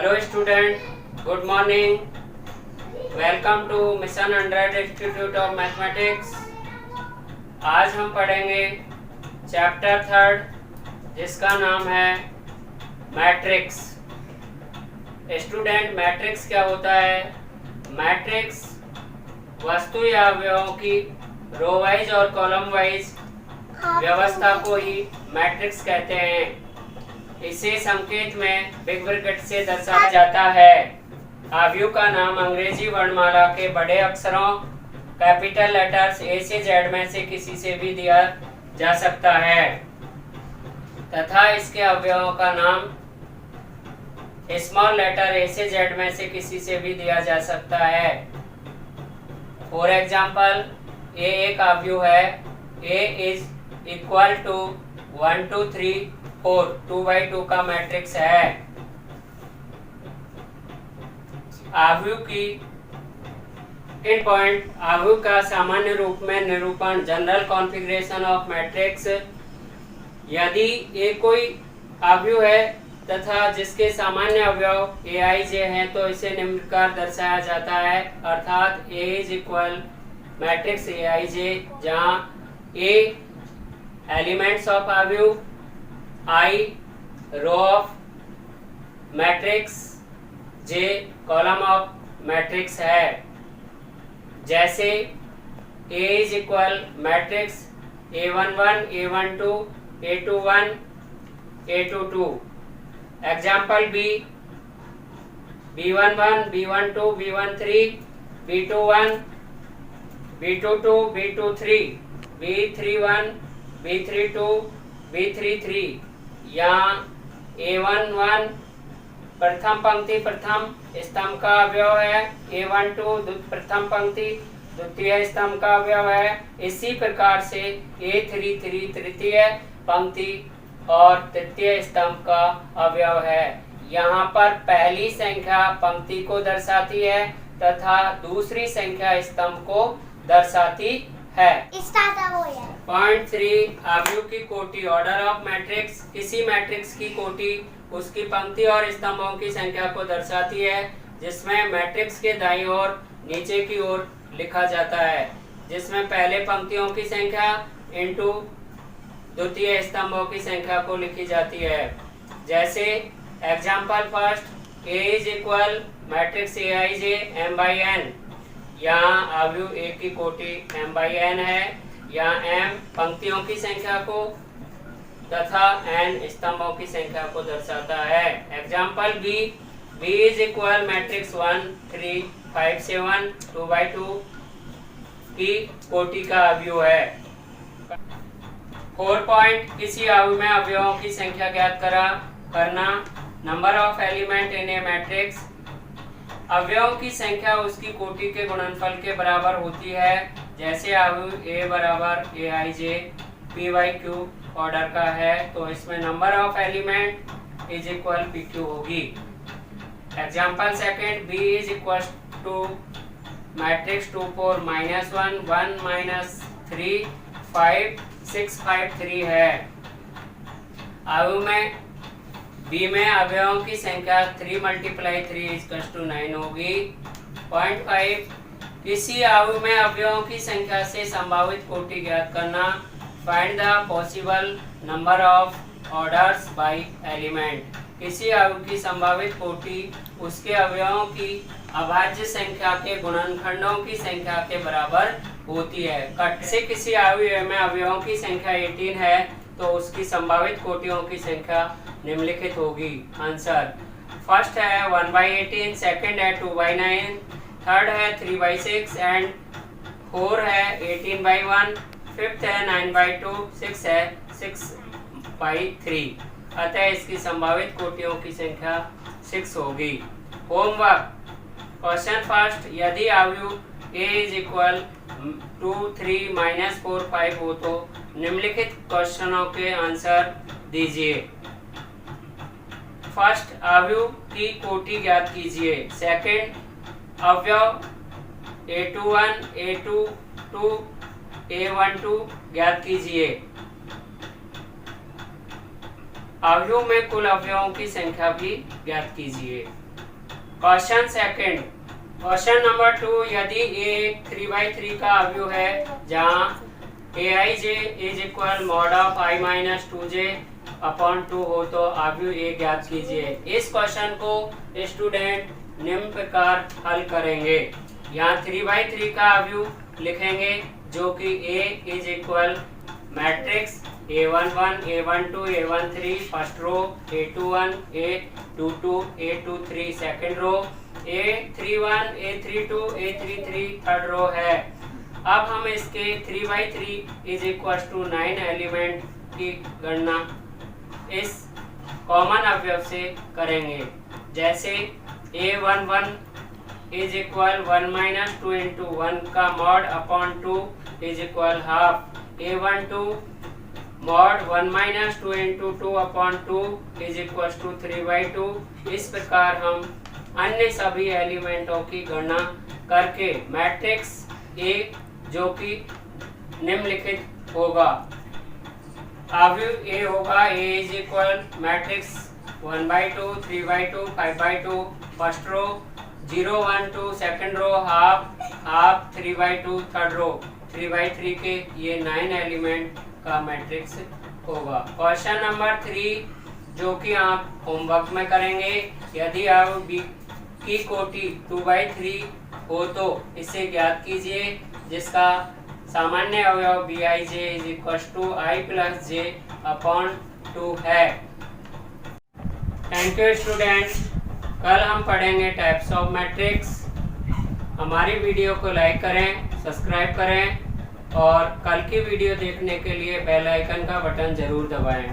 Hello student, good morning. Welcome to mission 100 institute of mathematics. आज हम पढ़ेंगे chapter 3 जिसका नाम है मैट्रिक्स। स्टूडेंट, मैट्रिक्स क्या होता है? मैट्रिक्स वस्तु या अवयवों की रो वाइज और कॉलम वाइज व्यवस्था को ही मैट्रिक्स कहते हैं। इसे संकेत में बिग ब्रैकेट से दर्शाया जाता है। अवयव का नाम अंग्रेजी वर्णमाला के बड़े अक्षरों कैपिटल लेटर्स ए से जेड में से किसी से भी दिया जा सकता है तथा इसके अवयवों का नाम स्मॉल लेटर ए से जेड में से किसी से भी दिया जा सकता है। फॉर एग्जाम्पल, ए एक अवयव है। ए इज इक्वल टू 1 2 3 4 2/2 का मैट्रिक्स है। अवयव की इन पॉइंट अवयव का सामान्य रूप में निरूपण, जनरल कॉन्फ़िगरेशन ऑफ मैट्रिक्स। यदि ए कोई अवयव है तथा जिसके सामान्य अवयव ए आई जे है तो इसे निम्न प्रकार दर्शाया जाता है, अर्थात A is equal matrix A I J, जहाँ ए एलिमेंट्स ऑफ अवयव, I row of matrix, J column of matrix है। जैसे A is equal matrix A11 A12 A21 A22। Example B B11 B12 B13 B21 B22 B23 B31 B32 B33। यहाँ A11 प्रथम पंक्ति प्रथम स्तंभ का अवयव है, A12 प्रथम पंक्ति द्वितीय स्तंभ का अवयव है। इसी प्रकार से A33 तृतीय पंक्ति और तृतीय स्तंभ का अवयव है। यहाँ पर पहली संख्या पंक्ति को दर्शाती है तथा दूसरी संख्या स्तंभ को दर्शाती है। पॉइंट 3, अवयव की कोटि, ऑर्डर ऑफ मैट्रिक्स। किसी मैट्रिक्स की कोटि उसकी पंक्ति और स्तंभों की संख्या को दर्शाती है, जिसमें मैट्रिक्स के दाईं ओर नीचे की ओर लिखा जाता है, जिसमें पहले पंक्तियों की संख्या इनटू द्वितीय स्तंभों की संख्या को लिखी जाती है। जैसे example first, A is equal matrix A I J m/n। यहाँ अवयव ए की कोटि m/n है। यहाँ m पंक्तियों की संख्या को तथा n स्तंभों की संख्या को दर्शाता है। Example B, b is equal matrix 1 3 5 7 2/2 की कोटि का अवयव है। 4 पॉइंट, किसी अवयव में अवयवों की संख्या ज्ञात करना। Number of element in A matrix. अवयवों की संख्या उसकी कोटि के गुणनफल के बराबर होती है। जैसे अवयव ए बराबर ए आई जे p/q ऑर्डर का है तो इसमें number of element is equal pq होगी। Example second, b is equal to matrix 2 4 -1 1 -3 5 6 5 3 है। अवयव में b में अवयवों की संख्या 3 × 3 = 9 होगी। पॉइंट 5, किसी अवयव में अवयवों की संख्या से संभावित कोटि ज्ञात करना। Find the possible number of orders by element. किसी अवयव की संभावित कोटि उसके अवयवों की अभाज्य संख्या के गुणनखंडों की संख्या के बराबर होती है। कट से किसी अवयव में अवयवों की संख्या 18 है तो उसकी संभावित कोटियों की संख्या निम्नलिखित होगी। आंसर, फर्स्ट है 1/18, सेकंड है 2/9, थर्ड है 3/6 एंड 4 है 18/1, फिफ्थ है 9/2, 6 है 6/3। अतः इसकी संभावित कोटियों की संख्या 6 होगी। होमवर्क, क्वेश्चन फर्स्ट, यदि अवयव a इज इक्वल 2 3 -4 5 हो तो निम्नलिखित क्वेश्चनों के आंसर दीजिए। फर्स्ट, अवयव की कोटि ज्ञात कीजिए। सेकंड, अवयव A21 A22 A12 ज्ञात कीजिए। अवयव में कुल अवयवों की संख्या भी ज्ञात कीजिए। क्वेश्चन सेकंड, क्वेश्चन नंबर 2, यदि A एक 3/3 का अवयव है जहां Aij is equal mod of i minus 2j upon 2 हो तो अवयव A ज्ञात कीजिए। इस क्वेश्चन को स्टूडेंट निम्न प्रकार हल करेंगे। यहाँ 3/3 का अवयव लिखेंगे जो कि A is equal matrix A11 A12 A13 first row, A21 A22 A23 second row, A31 A32 A33 third row है। अब हम इसके 3/3 इज इक्वल टू 9 एलिमेंट की गणना इस कॉमन अवयव से करेंगे। जैसे A11 is equal 1 minus 2 into 1 का mod upon 2 is equal half, A12 mod 1 minus 2 into 2 upon 2 is equal to 3/2। इस प्रकार हम अन्य सभी एलिमेंटों की गणना करके मैट्रिक्स A जो कि निम्नलिखित होगा, अवयव A होगा A is equal matrix 1/2 3/2 5/2 first row, 0 1 2 second row, half 3/2 third row, 3/3 के ये 9 एलिमेंट का मैट्रिक्स होगा। क्वेश्चन नंबर 3 जो कि आप होमवर्क में करेंगे, यदि अवयव B की कोटि 2/3 हो तो इसे ज्ञात कीजिए जिसका सामान्य अवयव Bij is equal to i plus j upon 2 है। Thank you students. कल हम पढ़ेंगे टाइप्स ऑफ मैट्रिक्स। हमारी वीडियो को लाइक करें, सब्सक्राइब करें और कल की वीडियो देखने के लिए बेल आइकन का बटन जरूर दबाएं।